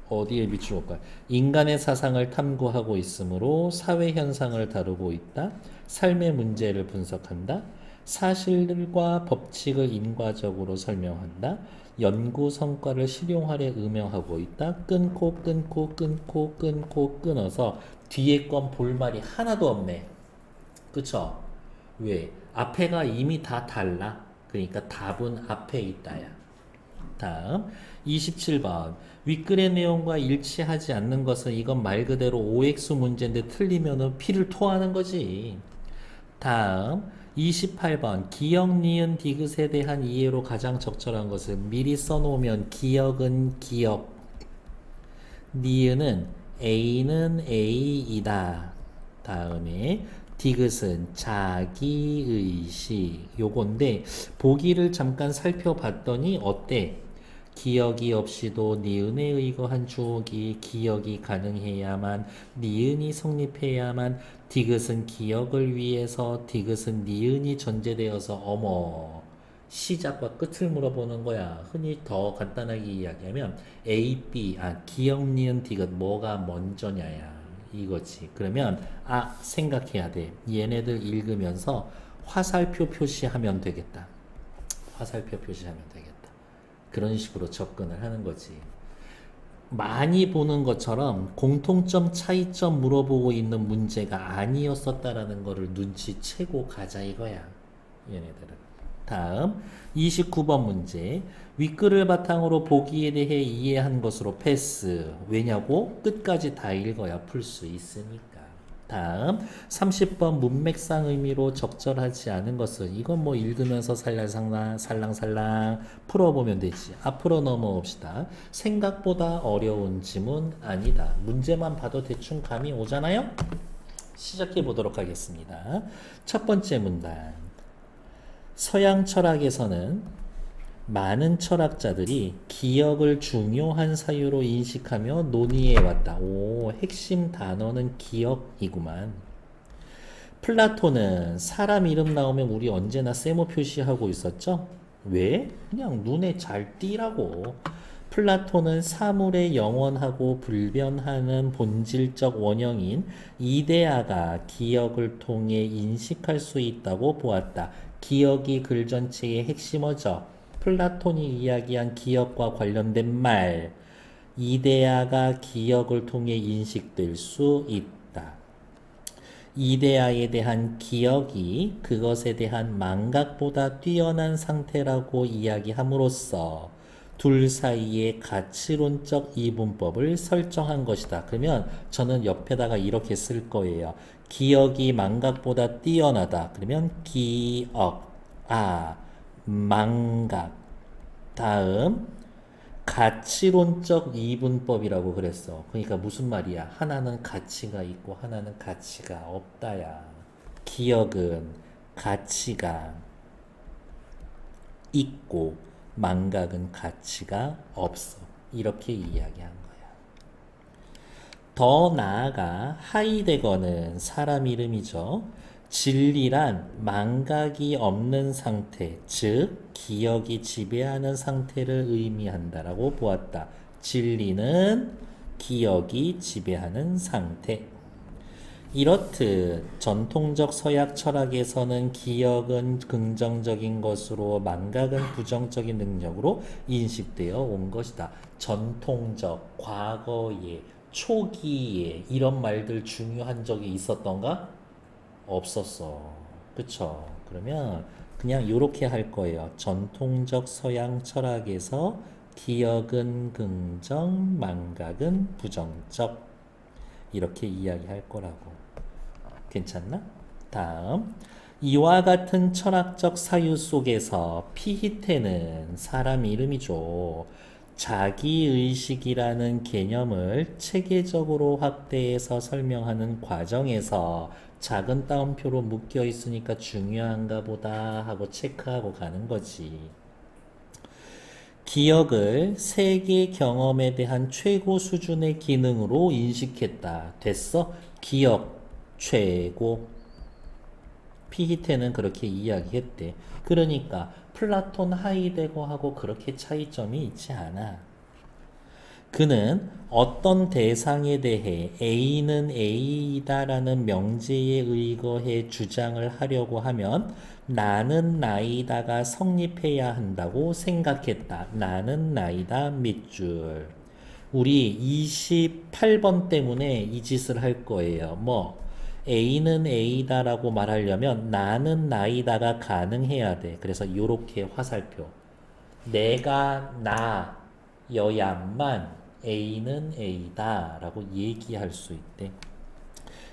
어디에 비추어볼까요? 인간의 사상을 탐구하고 있으므로 사회 현상을 다루고 있다. 삶의 문제를 분석한다. 사실과 법칙을 인과적으로 설명한다. 연구 성과를 실용화에 응용하고 있다. 끊고 끊어서 뒤에 건 볼말이 하나도 없네. 그쵸? 왜? 앞에가 이미 다 달라. 그러니까 답은 앞에 있다야. 다음 27번 윗글의 내용과 일치하지 않는 것은 이건 말 그대로 OX 문제인데 틀리면은 피를 토하는 거지. 다음 28번 기억, 니은, 디귿에 대한 이해로 가장 적절한 것은 미리 써놓으면 기억은 기억, 니은은 A는 A이다. 다음에 디귿은 자기의식 요건데 보기를 잠깐 살펴봤더니 어때? 기억이 없이도 니은에 의거한 주어기 기억이 가능해야만 니은이 성립해야만 디귿은 기억을 위해서 디귿은 니은이 전제되어서 어머 시작과 끝을 물어보는 거야. 흔히 더 간단하게 이야기하면 A, B, 기억, 니은, 디귿 뭐가 먼저냐야. 이거지. 그러면 생각해야 돼. 얘네들 읽으면서 화살표 표시하면 되겠다. 화살표 표시하면 되겠다. 그런 식으로 접근을 하는 거지. 많이 보는 것처럼 공통점, 차이점 물어보고 있는 문제가 아니었었다라는 거를 눈치채고 가자 이거야. 얘네들은. 다음 29번 문제. 윗글을 바탕으로 보기에 대해 이해한 것으로 패스. 왜냐고? 끝까지 다 읽어야 풀 수 있으니까. 다음 30번 문맥상 의미로 적절하지 않은 것은 이건 뭐 읽으면서 살랑살랑 풀어보면 되지. 앞으로 넘어옵시다. 생각보다 어려운 지문 아니다. 문제만 봐도 대충 감이 오잖아요? 시작해 보도록 하겠습니다. 첫 번째 문단. 서양 철학에서는 많은 철학자들이 기억을 중요한 사유로 인식하며 논의해 왔다. 오, 핵심 단어는 기억이구만. 플라톤은 사람 이름 나오면 우리 언제나 세모 표시하고 있었죠? 왜? 그냥 눈에 잘 띄라고. 플라톤은 사물의 영원하고 불변하는 본질적 원형인 이데아가 기억을 통해 인식할 수 있다고 보았다. 기억이 글 전체의 핵심어죠. 플라톤이 이야기한 기억과 관련된 말, 이데아가 기억을 통해 인식될 수 있다. 이데아에 대한 기억이 그것에 대한 망각보다 뛰어난 상태라고 이야기함으로써 둘 사이의 가치론적 이분법을 설정한 것이다. 그러면 저는 옆에다가 이렇게 쓸 거예요. 기억이 망각보다 뛰어나다. 그러면 기억, 망각. 다음 가치론적 이분법이라고 그랬어. 그러니까 무슨 말이야? 하나는 가치가 있고 하나는 가치가 없다야. 기억은 가치가 있고 망각은 가치가 없어. 이렇게 이야기한 거야. 더 나아가 하이데거는 사람 이름이죠. 진리란 망각이 없는 상태, 즉 기억이 지배하는 상태를 의미한다라고 보았다. 진리는 기억이 지배하는 상태. 이렇듯 전통적 서약 철학에서는 기억은 긍정적인 것으로 망각은 부정적인 능력으로 인식되어 온 것이다. 전통적, 과거에, 초기에 이런 말들 중요한 적이 있었던가? 없었어. 그쵸? 그러면 그냥 이렇게 할 거예요. 전통적 서양 철학에서 기억은 긍정, 망각은 부정적. 이렇게 이야기할 거라고. 괜찮나? 다음. 이와 같은 철학적 사유 속에서 피히테는 사람 이름이죠. 자기의식이라는 개념을 체계적으로 확대해서 설명하는 과정에서 작은 따옴표로 묶여 있으니까 중요한가 보다 하고 체크하고 가는 거지. 기억을 세계 경험에 대한 최고 수준의 기능으로 인식했다. 됐어? 기억 최고. 피히테는 그렇게 이야기했대. 그러니까 플라톤 하이데거하고 그렇게 차이점이 있지 않아. 그는 어떤 대상에 대해 A는 A이다라는 명제에 의거해 주장을 하려고 하면 나는 나이다가 성립해야 한다고 생각했다. 나는 나이다 밑줄. 우리 28번 때문에 이 짓을 할 거예요. 뭐 A는 A다라고 말하려면 나는 나이다가 가능해야 돼. 그래서 요렇게 화살표. 내가 나여야만 A는 A다 라고 얘기할 수 있대.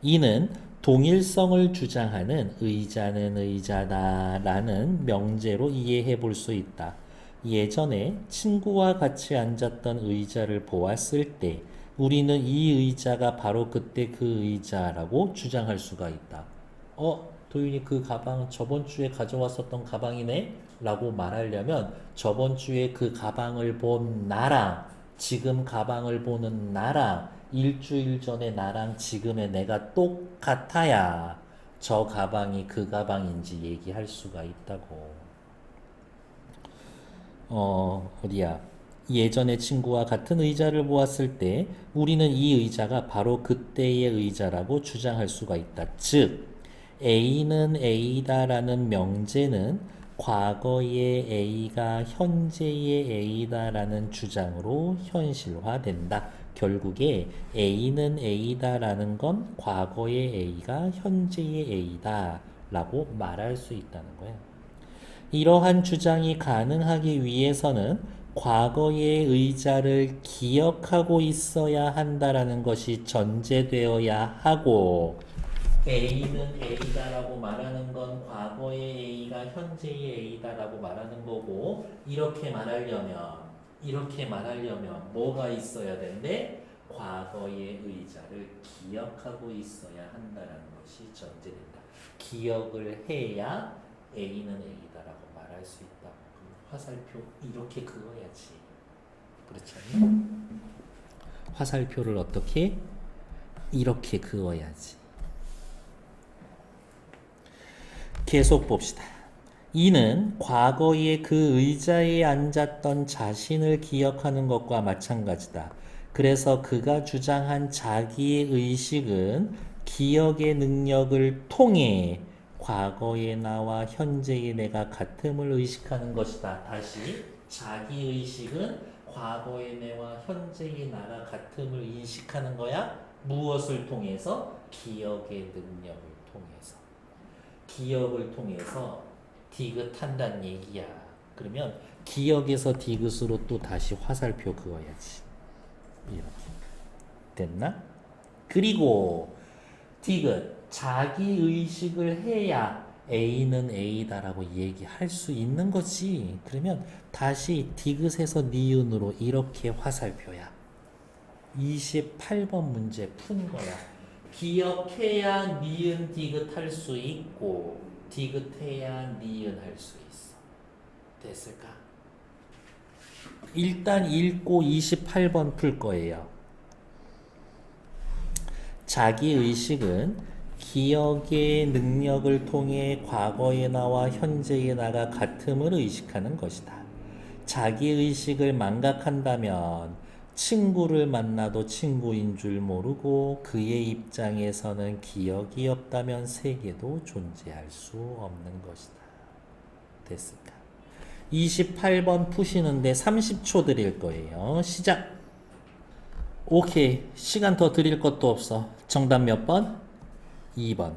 이는 동일성을 주장하는 의자는 의자다 라는 명제로 이해해 볼 수 있다. 예전에 친구와 같이 앉았던 의자를 보았을 때 우리는 이 의자가 바로 그때 그 의자라고 주장할 수가 있다. 도윤이 그 가방 저번 주에 가져왔었던 가방이네? 라고 말하려면 저번 주에 그 가방을 본 나랑 지금 가방을 보는 나랑 일주일 전에 나랑 지금의 내가 똑같아야 저 가방이 그 가방인지 얘기할 수가 있다고. 어디야? 예전에 친구와 같은 의자를 보았을 때 우리는 이 의자가 바로 그때의 의자라고 주장할 수가 있다. 즉, A는 A다라는 명제는 과거의 A가 현재의 A다라는 주장으로 현실화된다. 결국에 A는 A다라는 건 과거의 A가 현재의 A다라고 말할 수 있다는 거야. 이러한 주장이 가능하기 위해서는 과거의 의자를 기억하고 있어야 한다라는 것이 전제되어야 하고 A는 A다라고 말하는 건 과거의 A가 현재의 A다라고 말하는 거고 이렇게 말하려면 뭐가 있어야 되는데 과거의 의자를 기억하고 있어야 한다라는 것이 전제된다. 기억을 해야 A는 A다라고 말할 수 있다. 화살표 이렇게 그어야지. 그렇지 않나? 화살표를 어떻게? 이렇게 그어야지. 계속 봅시다. 이는 과거에 그 의자에 앉았던 자신을 기억하는 것과 마찬가지다. 그래서 그가 주장한 자기의 의식은 기억의 능력을 통해 과거의 나와 현재의 내가 같음을 의식하는 것이다. 다시 자기 의식은 과거의 내와 현재의 나가 같음을 인식하는 거야. 무엇을 통해서? 기억의 능력을 통해서. 기억을 통해서 디귿한다는 얘기야. 그러면 기억에서 디귿으로 또 다시 화살표 그어야지. 이렇게 됐나? 그리고 디귿 자기 의식을 해야 A는 A다라고 얘기할 수 있는 거지. 그러면 다시 디귿에서 니은으로 이렇게 화살표야. 28번 문제 푼 거야. 기억해야 니은 디귿 할 수 있고 디귿해야 니은 할 수 있어. 됐을까? 일단 읽고 28번 풀 거예요. 자기 의식은 기억의 능력을 통해 과거의 나와 현재의 나가 같음을 의식하는 것이다. 자기 의식을 망각한다면 친구를 만나도 친구인 줄 모르고 그의 입장에서는 기억이 없다면 세계도 존재할 수 없는 것이다. 됐을까? 28번 푸시는데 30초 드릴 거예요. 시작! 오케이. 시간 더 드릴 것도 없어. 정답 몇 번? 2번.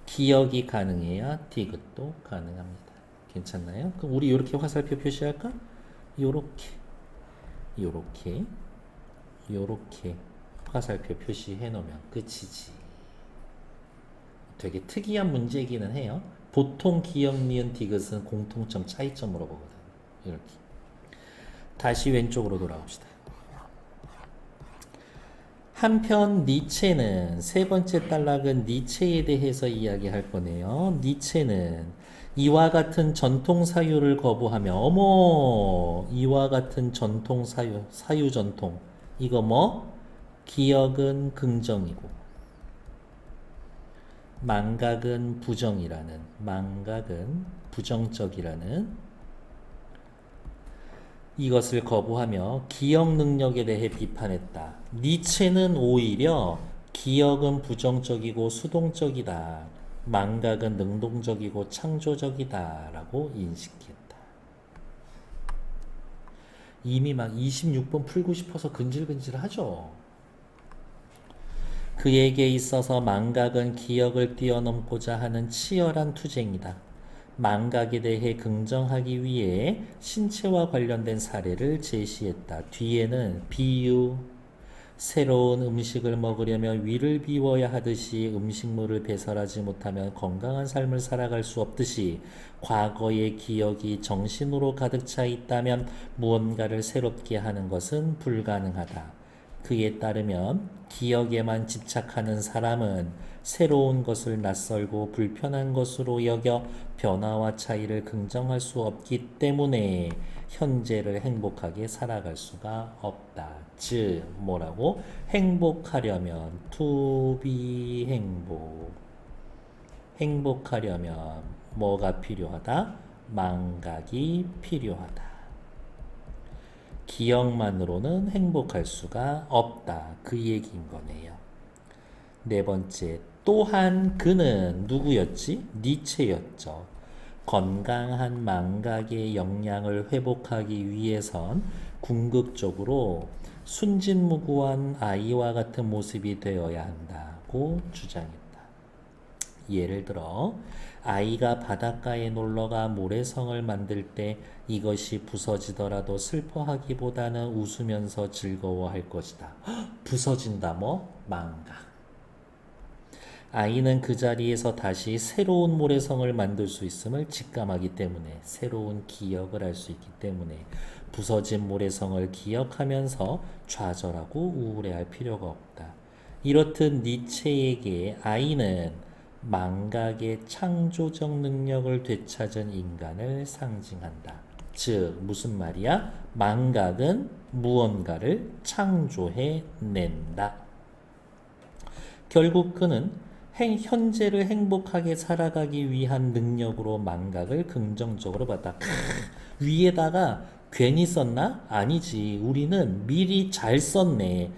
기억이 가능해야 디귿도 가능합니다. 괜찮나요? 그럼 우리 이렇게 화살표 표시할까? 요렇게 화살표 표시해 놓으면 끝이지. 되게 특이한 문제이기는 해요. 보통 기억, 니은, 디귿은 공통점, 차이점으로 보거든. 이렇게. 다시 왼쪽으로 돌아갑시다. 한편 니체는 세 번째 단락은 니체에 대해서 이야기할 거네요. 니체는 이와 같은 전통 사유를 거부하며 어머 이와 같은 전통 사유 전통 이거 뭐 기억은 긍정이고 망각은 부정적이라는 이것을 거부하며 기억 능력에 대해 비판했다. 니체는 오히려 기억은 부정적이고 수동적이다. 망각은 능동적이고 창조적이다. 라고 인식했다. 이미 막 26번 풀고 싶어서 근질근질하죠. 그에게 있어서 망각은 기억을 뛰어넘고자 하는 치열한 투쟁이다. 망각에 대해 긍정하기 위해 신체와 관련된 사례를 제시했다. 뒤에는 비유, 새로운 음식을 먹으려면 위를 비워야 하듯이 음식물을 배설하지 못하면 건강한 삶을 살아갈 수 없듯이 과거의 기억이 정신으로 가득 차 있다면 무언가를 새롭게 하는 것은 불가능하다. 그에 따르면 기억에만 집착하는 사람은 새로운 것을 낯설고 불편한 것으로 여겨 변화와 차이를 긍정할 수 없기 때문에 현재를 행복하게 살아갈 수가 없다. 즉 뭐라고? 행복하려면 to be 행복하려면 뭐가 필요하다? 망각이 필요하다. 기억만으로는 행복할 수가 없다. 그 얘기인 거네요. 네 번째, 또한 그는 누구였지? 니체였죠. 건강한 망각의 역량을 회복하기 위해선 궁극적으로 순진무구한 아이와 같은 모습이 되어야 한다고 주장했다. 예를 들어 아이가 바닷가에 놀러가 모래성을 만들 때 이것이 부서지더라도 슬퍼하기보다는 웃으면서 즐거워할 것이다. 부서진다 뭐? 망각. 아이는 그 자리에서 다시 새로운 모래성을 만들 수 있음을 직감하기 때문에 새로운 기억을 할 수 있기 때문에 부서진 모래성을 기억하면서 좌절하고 우울해할 필요가 없다. 이렇듯 니체에게 아이는 망각의 창조적 능력을 되찾은 인간을 상징한다. 즉 무슨 말이야? 망각은 무언가를 창조해낸다. 결국 그는 현재를 행복하게 살아가기 위한 능력으로 망각을 긍정적으로 봤다. 위에다가 괜히 썼나? 아니지. 우리는 미리 잘 썼네.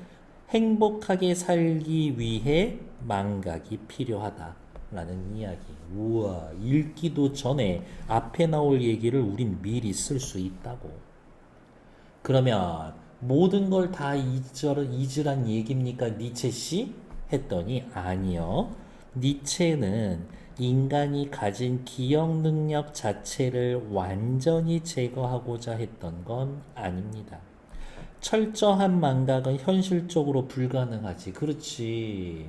행복하게 살기 위해 망각이 필요하다. 라는 이야기. 우와, 읽기도 전에 앞에 나올 얘기를 우린 미리 쓸 수 있다고. 그러면 모든 걸 다 잊으란 얘기입니까? 니체 씨? 했더니 아니요. 니체는 인간이 가진 기억 능력 자체를 완전히 제거하고자 했던 건 아닙니다. 철저한 망각은 현실적으로 불가능하지. 그렇지.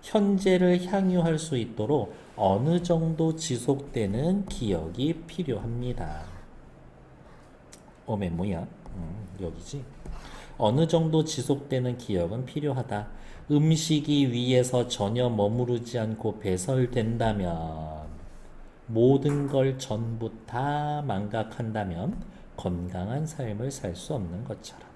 현재를 향유할 수 있도록 어느 정도 지속되는 기억이 필요합니다. 어메 뭐야? 여기지. 어느 정도 지속되는 기억은 필요하다. 음식이 위에서 전혀 머무르지 않고 배설된다면, 모든 걸 전부 다 망각한다면 건강한 삶을 살 수 없는 것처럼.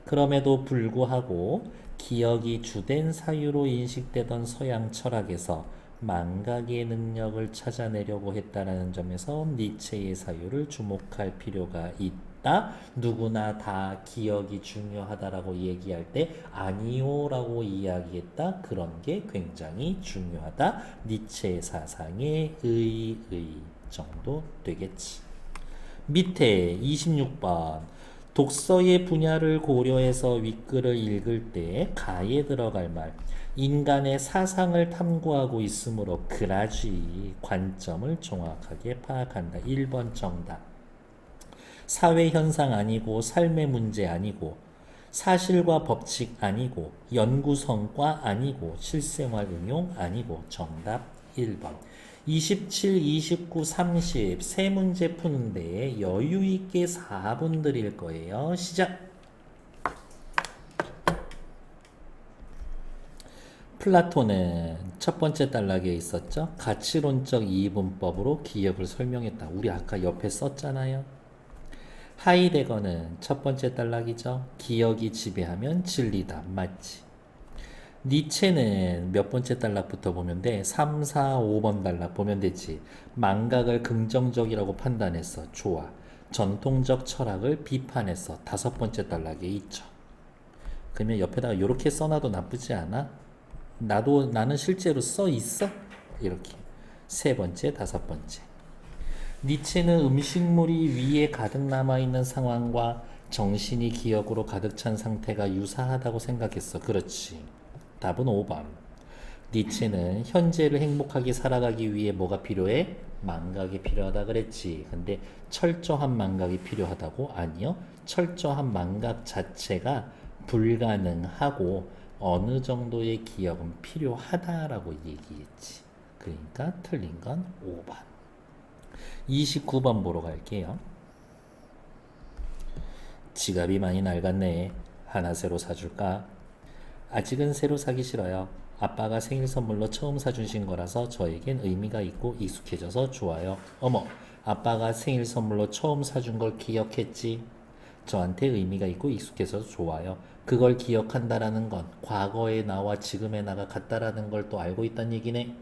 그럼에도 불구하고 기억이 주된 사유로 인식되던 서양 철학에서 망각의 능력을 찾아내려고 했다는 점에서 니체의 사유를 주목할 필요가 있다. 누구나 다 기억이 중요하다라고 얘기할 때 아니요라고 이야기했다. 그런 게 굉장히 중요하다. 니체의 사상의 의의 정도 되겠지. 밑에 26번 독서의 분야를 고려해서 윗글을 읽을 때 가에 들어갈 말 인간의 사상을 탐구하고 있으므로 그라지 관점을 정확하게 파악한다. 1번 정답. 사회현상 아니고 삶의 문제 아니고 사실과 법칙 아니고 연구 성과 아니고 실생활 응용 아니고 정답 1번. 27, 29, 30 세 문제 푸는데 여유 있게 4분 드릴 거예요. 시작. 플라톤은 첫 번째 단락에 있었죠. 가치론적 이분법으로 기억을 설명했다. 우리 아까 옆에 썼잖아요. 하이데거는 첫 번째 단락이죠. 기억이 지배하면 진리다. 맞지? 니체는 몇 번째 단락부터 보면 돼? 3, 4, 5번 단락 보면 되지. 망각을 긍정적이라고 판단했어. 좋아. 전통적 철학을 비판해서 다섯 번째 단락에 있죠. 그러면 옆에다가 이렇게 써놔도 나쁘지 않아? 나는 실제로 써 있어? 이렇게. 세 번째, 다섯 번째. 니체는 음식물이 위에 가득 남아있는 상황과 정신이 기억으로 가득 찬 상태가 유사하다고 생각했어. 그렇지. 답은 5번. 니체는 현재를 행복하게 살아가기 위해 뭐가 필요해? 망각이 필요하다 그랬지. 근데 철저한 망각이 필요하다고? 아니요. 철저한 망각 자체가 불가능하고 어느 정도의 기억은 필요하다라고 얘기했지. 그러니까 틀린 건 5번. 29번 보러 갈게요. 지갑이 많이 낡았네. 하나 새로 사줄까? 아직은 새로 사기 싫어요. 아빠가 생일 선물로 처음 사주신 거라서 저에겐 의미가 있고 익숙해져서 좋아요. 어머, 아빠가 생일 선물로 처음 사준 걸 기억했지? 저한테 의미가 있고 익숙해서 좋아요. 그걸 기억한다라는 건 과거의 나와 지금의 나가 같다라는 걸 또 알고 있다는 얘기네.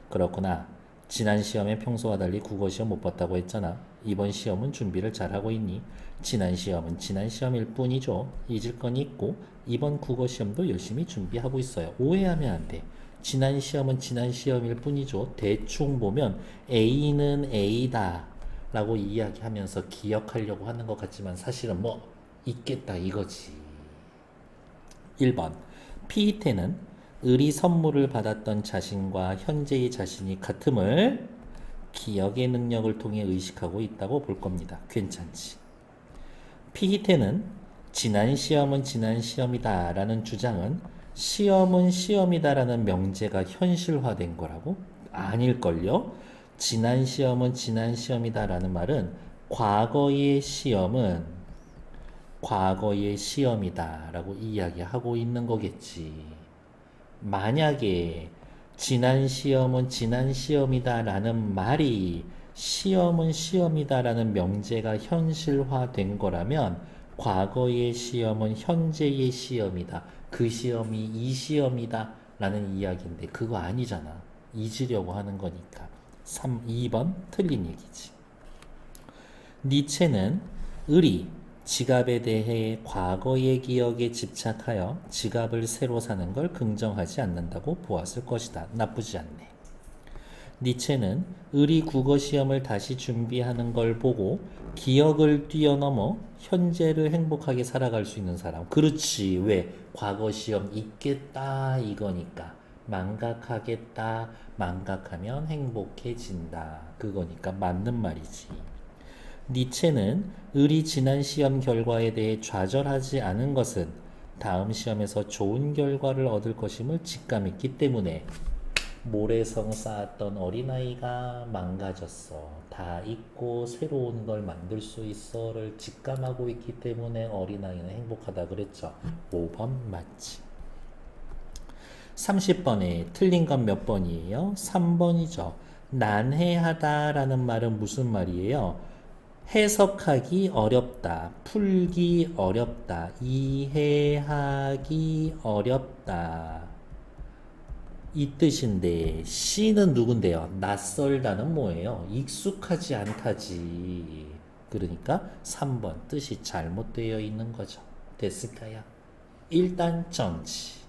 그렇구나. 지난 시험에 평소와 달리 국어 시험 못 봤다고 했잖아. 이번 시험은 준비를 잘하고 있니? 지난 시험은 지난 시험일 뿐이죠. 잊을 건 있고 이번 국어 시험도 열심히 준비하고 있어요. 오해하면 안 돼. 지난 시험은 지난 시험일 뿐이죠. 대충 보면 A는 A다 라고 이야기하면서 기억하려고 하는 것 같지만 사실은 뭐 있겠다 이거지. 1번. 피이테는 을이 선물을 받았던 자신과 현재의 자신이 같음을 기억의 능력을 통해 의식하고 있다고 볼 겁니다. 괜찮지. 피히테는 지난 시험은 지난 시험이다 라는 주장은 시험은 시험이다 라는 명제가 현실화된 거라고? 아닐걸요? 지난 시험은 지난 시험이다 라는 말은 과거의 시험은 과거의 시험이다 라고 이야기하고 있는 거겠지. 만약에 지난 시험은 지난 시험이다 라는 말이 시험은 시험이다 라는 명제가 현실화된 거라면 과거의 시험은 현재의 시험이다. 그 시험이 이 시험이다 라는 이야기인데 그거 아니잖아. 잊으려고 하는 거니까. 2번 틀린 얘기지. 니체는 을이 지갑에 대해 과거의 기억에 집착하여 지갑을 새로 사는 걸 긍정하지 않는다고 보았을 것이다. 나쁘지 않네. 니체는 을이 국어 시험을 다시 준비하는 걸 보고 기억을 뛰어넘어 현재를 행복하게 살아갈 수 있는 사람. 그렇지. 왜? 과거 시험 있겠다 이거니까. 망각하겠다. 망각하면 행복해진다. 그거니까 맞는 말이지. 니체는 을이 지난 시험 결과에 대해 좌절하지 않은 것은 다음 시험에서 좋은 결과를 얻을 것임을 직감했기 때문에 모래성 쌓았던 어린아이가 망가졌어. 다 잊고 새로운 걸 만들 수 있어를 직감하고 있기 때문에 어린아이는 행복하다 그랬죠. 5번 맞지. 30번에 틀린 건 몇 번이에요? 3번이죠. 난해하다라는 말은 무슨 말이에요? 해석하기 어렵다, 풀기 어렵다, 이해하기 어렵다. 이 뜻인데 C는 누군데요? 낯설다는 뭐예요? 익숙하지 않다지. 그러니까 3번 뜻이 잘못되어 있는 거죠. 됐을까요? 일단 정치.